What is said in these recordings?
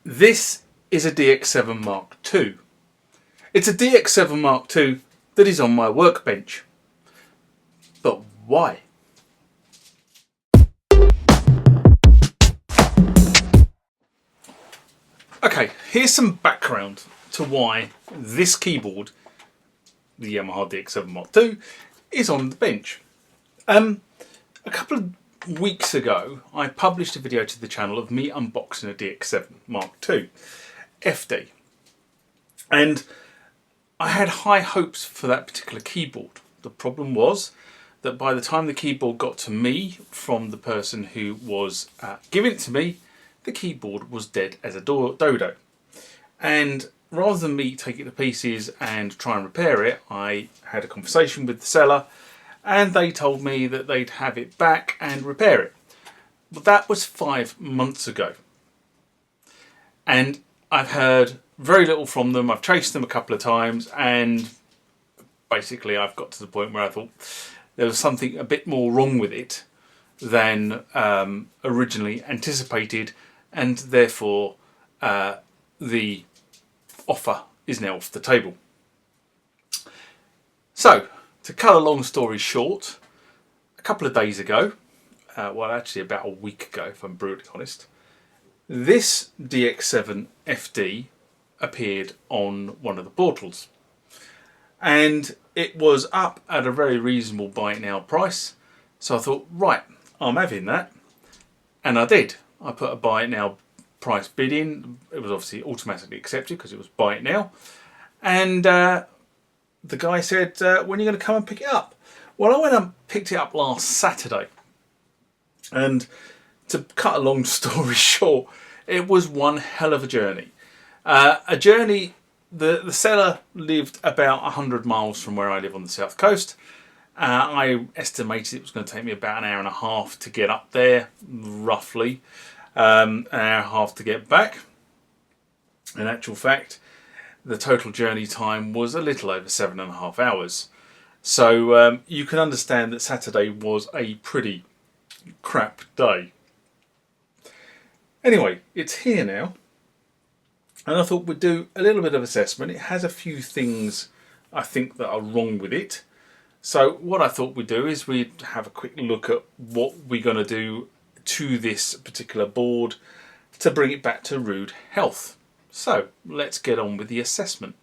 This is a DX7 Mark II. It's a DX7 Mark II that is on my workbench. But why? Okay, here's some background to why this keyboard, the Yamaha DX7 Mark II, is on the bench. A couple of weeks ago, I published a video to the channel of me unboxing a DX7 Mark II FD. And I had high hopes for that particular keyboard. The problem was that by the time the keyboard got to me from the person who was giving it to me, the keyboard was dead as a dodo. And rather than me take it to pieces and try and repair it, I had a conversation with the seller and they told me that they'd have it back and repair it. But that was 5 months ago. And I've heard very little from them. I've chased them a couple of times and basically I've got to the point where I thought there was something a bit more wrong with it than originally anticipated, and therefore the offer is now off the table. So, to cut a long story short, a couple of days ago, well actually about a week ago if I'm brutally honest, this DX7 FD appeared on one of the portals. And it was up at a very reasonable buy it now price. So I thought, right, I'm having that. And I did. I put a buy it now price bid in. It was obviously automatically accepted because it was buy it now. And the guy said, when are you going to come and pick it up? Well, I went and picked it up last Saturday. And to cut a long story short, it was one hell of a journey. A journey, the seller lived about 100 miles from where I live on the south coast. I estimated it was going to take me about an hour and a half to get up there, roughly. An hour and a half to get back. In actual fact, the total journey time was a little over 7.5 hours. So you can understand that Saturday was a pretty crap day. Anyway, it's here now. And I thought we'd do a little bit of assessment. It has a few things I think that are wrong with it. So what I thought we'd do is we'd have a quick look at what we're going to do to this particular board to bring it back to rude health. So let's get on with the assessment.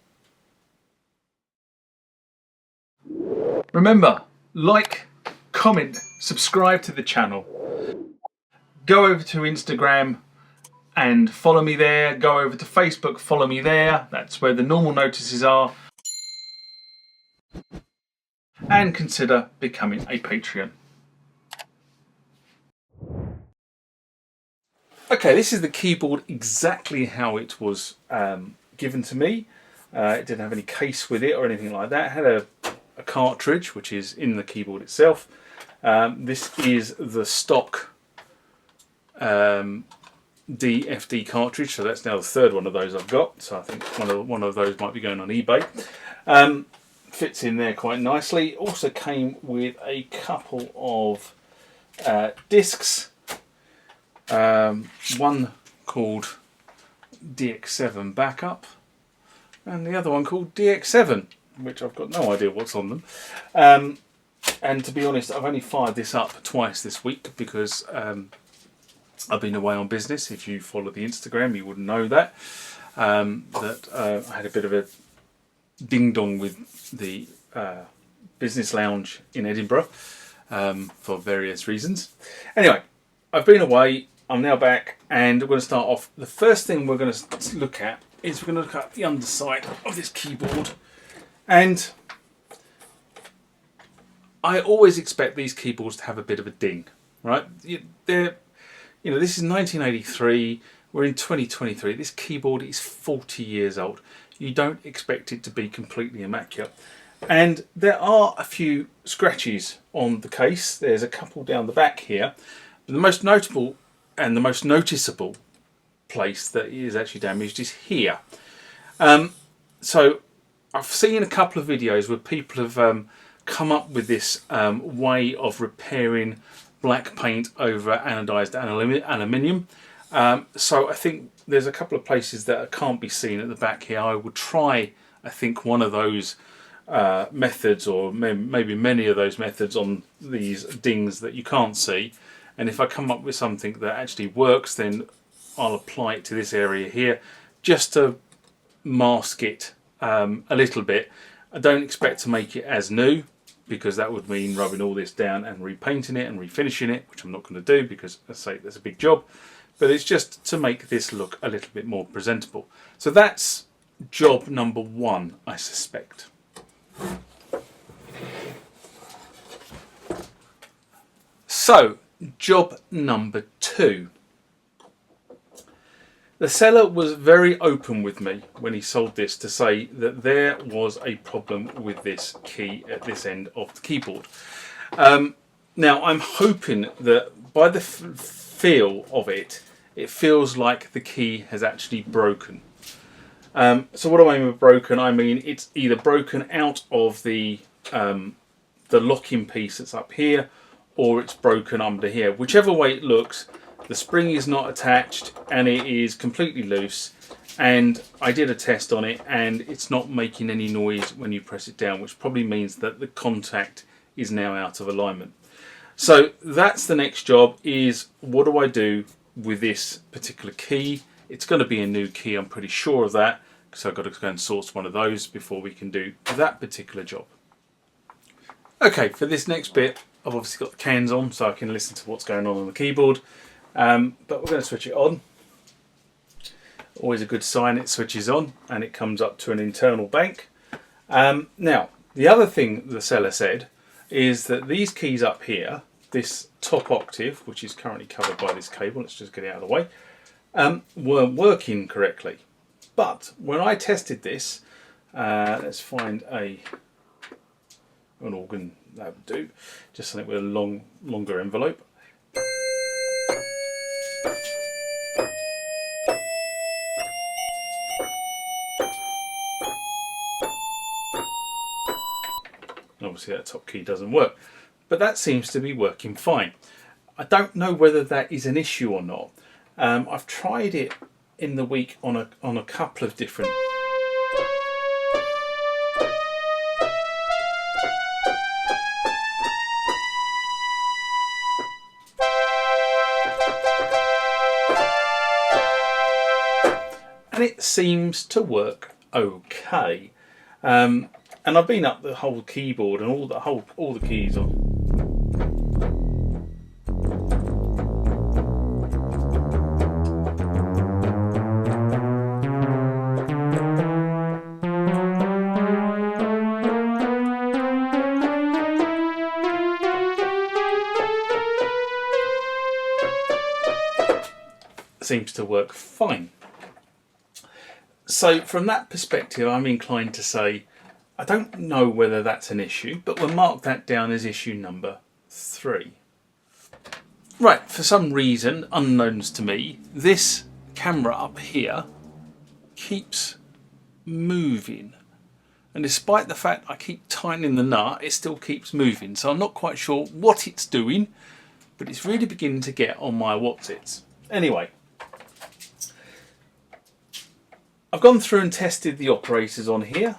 Remember, like, comment, subscribe to the channel. Go over to Instagram and follow me there. Go over to Facebook, follow me there. That's where the normal notices are. And consider becoming a Patreon. Okay, this is the keyboard exactly how it was given to me. It didn't have any case with it or anything like that. It had a cartridge, which is in the keyboard itself. This is the stock DFD cartridge, so that's now the third one of those I've got. So I think one of those might be going on eBay. Fits in there quite nicely. Also came with a couple of discs. One called DX7 Backup, and the other one called DX7, which I've got no idea what's on them. And to be honest, I've only fired this up twice this week because I've been away on business. If you follow the Instagram, you would know that. I had a bit of a ding-dong with the business lounge in Edinburgh for various reasons. Anyway, I've been away. I'm now back, and we're going to start off. The first thing we're going to look at is we're going to look at the underside of this keyboard. And I always expect these keyboards to have a bit of a ding, right? This is 1983. We're in 2023. This keyboard is 40 years old. You don't expect it to be completely immaculate. And there are a few scratches on the case. There's a couple down the back here. But the most notable and the most noticeable place that is actually damaged is here. So I've seen a couple of videos where people have come up with this way of repairing black paint over anodized aluminium. So I think there's a couple of places that can't be seen at the back here. I would try, I think, one of those methods, or maybe many of those methods on these dings that you can't see. And if I come up with something that actually works, then I'll apply it to this area here just to mask it a little bit. I don't expect to make it as new, because that would mean rubbing all this down and repainting it and refinishing it, which I'm not going to do because, as I say, that's a big job. But it's just to make this look a little bit more presentable. So that's job number one, I suspect. So, job number two. The seller was very open with me when he sold this to say that there was a problem with this key at this end of the keyboard. Now I'm hoping that by the feel of it, it feels like the key has actually broken. So what do I mean by broken? I mean it's either broken out of the locking piece that's up here, or it's broken under here. Whichever way it looks, the spring is not attached and it is completely loose, and I did a test on it and it's not making any noise when you press it down, which probably means that the contact is now out of alignment. So that's the next job, is what do I do with this particular key? It's going to be a new key, I'm pretty sure of that, so I've got to go and source one of those before we can do that particular job. Okay, for this next bit I've obviously got the cans on so I can listen to what's going on the keyboard. But we're going to switch it on. Always a good sign, it switches on and it comes up to an internal bank. Now, the other thing the seller said is that these keys up here, this top octave, which is currently covered by this cable, let's just get it out of the way, weren't working correctly. But when I tested this, let's find an organ, that would do, just something with a longer envelope. Obviously that top key doesn't work, but that seems to be working fine. I don't know whether that is an issue or not. I've tried it in the week on a couple of different. And it seems to work okay. And I've been up the whole keyboard and all the keys on. Seems to work fine. So from that perspective, I'm inclined to say I don't know whether that's an issue, but we'll mark that down as issue number 3. Right, for some reason, unknowns to me, this camera up here keeps moving. And despite the fact I keep tightening the nut, it still keeps moving. So I'm not quite sure what it's doing, but it's really beginning to get on my what's-its. Anyway, I've gone through and tested the operators on here.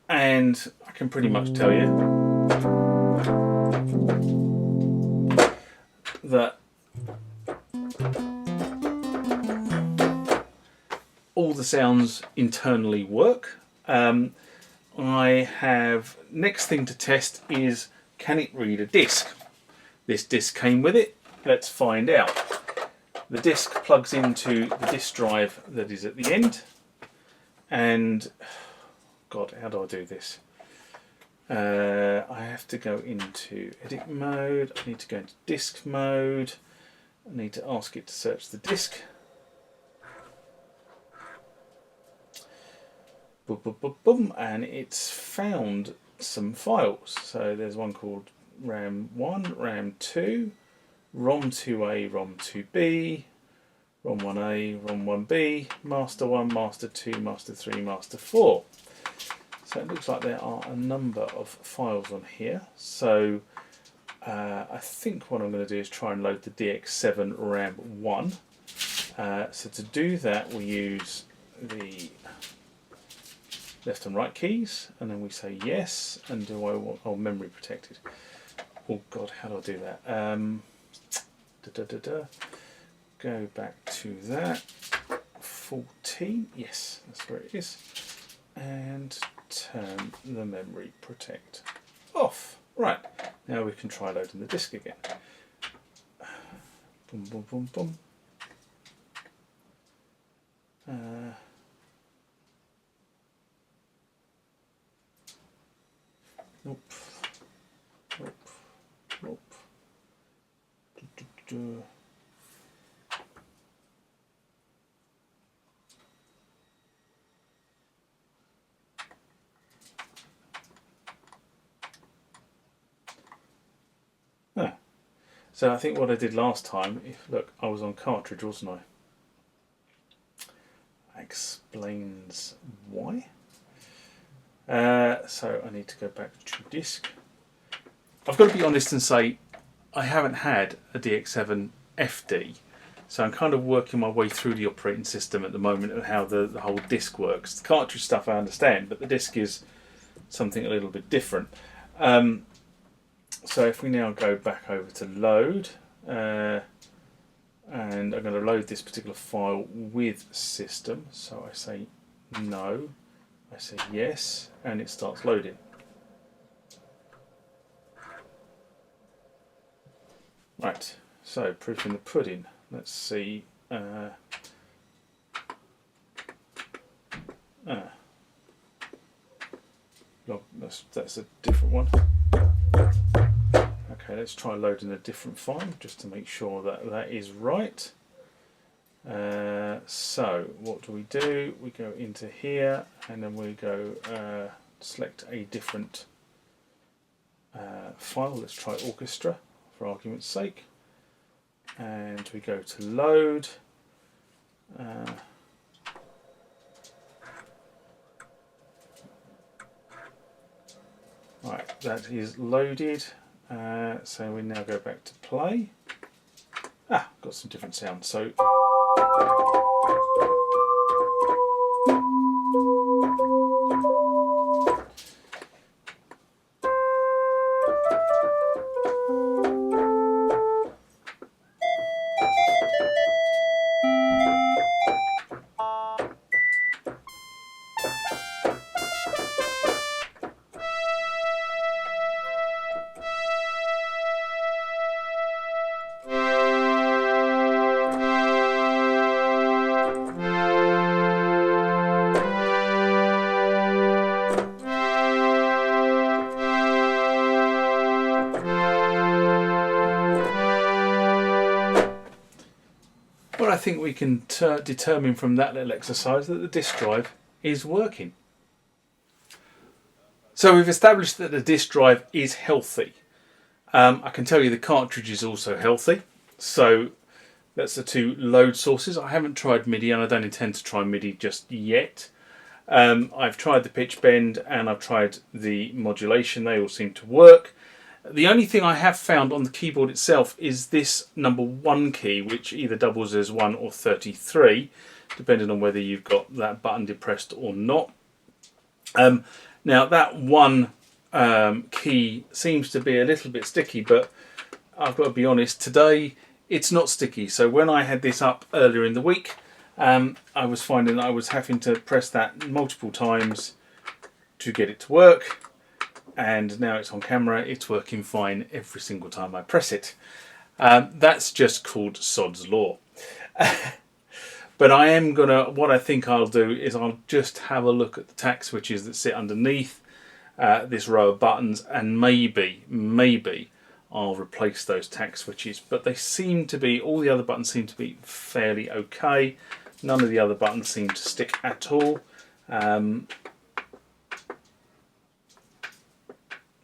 And I can pretty much tell you that all the sounds internally work. I have, next thing to test is, can it read a disc? This disc came with it. Let's find out. The disc plugs into the disc drive that is at the end, and God, how do I do this? I have to go into edit mode, I need to go into disc mode, I need to ask it to search the disc. Boom, boom, boom, boom, and it's found some files. So there's one called RAM1, RAM2, ROM2A, ROM2B, ROM1A, ROM1B, Master 1, Master 2, Master 3, Master 4. So it looks like there are a number of files on here. So I think what I'm going to do is try and load the DX7 RAM 1. So to do that, we use the left and right keys, and then we say yes, and do I want, oh, memory protected. Oh God, how do I do that? Go back to that. 14, yes, that's where it is. And turn the memory protect off. Right, now we can try loading the disk again. Boom, boom, boom, boom. Nope. Nope. Nope. So I think what I did last time, look, I was on cartridge, wasn't I? That explains why. So I need to go back to disk. I've got to be honest and say I haven't had a DX7 FD, so I'm kind of working my way through the operating system at the moment and how the whole disk works. The cartridge stuff I understand, but the disk is something a little bit different. So if we now go back over to load, and I'm going to load this particular file with system, so I say no, I say yes, and it starts loading. Right, so proof in the pudding. Let's see. That's a different one. Okay, let's try loading a different file just to make sure that that is right. So what do? We go into here and then we go select a different file. Let's try orchestra for argument's sake. And we go to load. Right, that is loaded. So we now go back to play. Got some different sounds. So well, I think we can determine from that little exercise that the disk drive is working. So we've established that the disk drive is healthy. I can tell you the cartridge is also healthy. So that's the two load sources. I haven't tried MIDI and I don't intend to try MIDI just yet. I've tried the pitch bend and I've tried the modulation. They all seem to work. The only thing I have found on the keyboard itself is this number 1 key, which either doubles as 1 or 33, depending on whether you've got that button depressed or not. Now that 1 key seems to be a little bit sticky, but I've got to be honest, today it's not sticky. So when I had this up earlier in the week, I was finding that I was having to press that multiple times to get it to work. And now it's on camera, it's working fine every single time I press it. That's just called sod's law. But I am gonna, what I think I'll do is I'll just have a look at the tact switches that sit underneath this row of buttons, and maybe I'll replace those tact switches. But they seem to be, all the other buttons seem to be fairly okay. None of the other buttons seem to stick at all.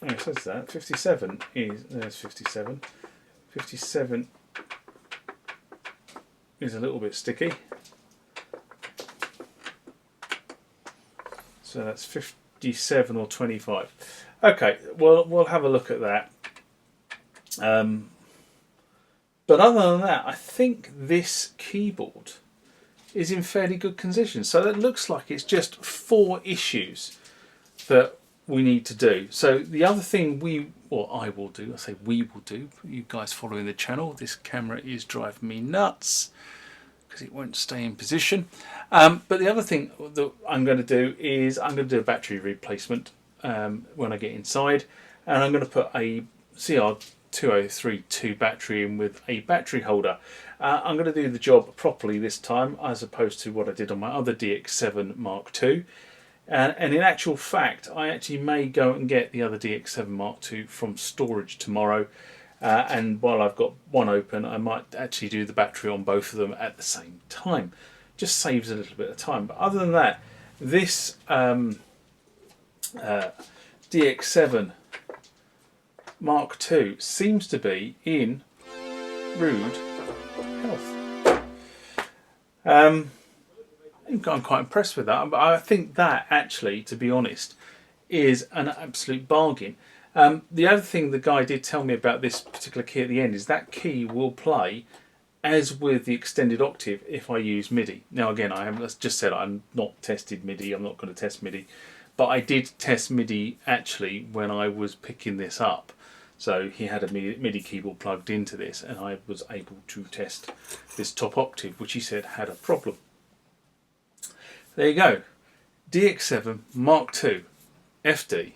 It says that 57 is, there's 57. 57 is a little bit sticky. So that's 57 or 25. Okay, well, we'll have a look at that. But other than that, I think this keyboard is in fairly good condition. So it looks like it's just 4 issues that we need to do. So the other thing I will do, I say we will do, you guys following the channel, this camera is driving me nuts because it won't stay in position. But the other thing that I'm going to do is I'm going to do a battery replacement when I get inside, and I'm going to put a CR2032 battery in with a battery holder. I'm going to do the job properly this time as opposed to what I did on my other DX7 MkII. And in actual fact, I actually may go and get the other DX7 MkII from storage tomorrow. And while I've got one open, I might actually do the battery on both of them at the same time. Just saves a little bit of time. But other than that, this DX7 MkII seems to be in rude health. I'm quite impressed with that. I think that actually, to be honest, is an absolute bargain. The other thing the guy did tell me about this particular key at the end is that key will play as with the extended octave if I use MIDI. Now again, I have just said I'm not tested MIDI, I'm not going to test MIDI, but I did test MIDI actually when I was picking this up. So he had a MIDI keyboard plugged into this and I was able to test this top octave, which he said had a problem. There you go, DX7 MkII FD.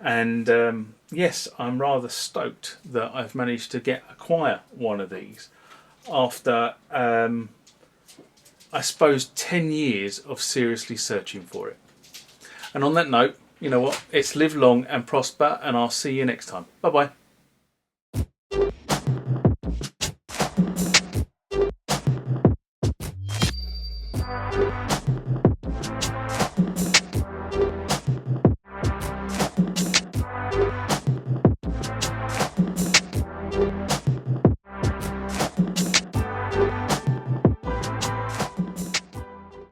And yes, I'm rather stoked that I've managed to acquire one of these after, I suppose, 10 years of seriously searching for it. And on that note, you know what, it's live long and prosper, and I'll see you next time. Bye bye.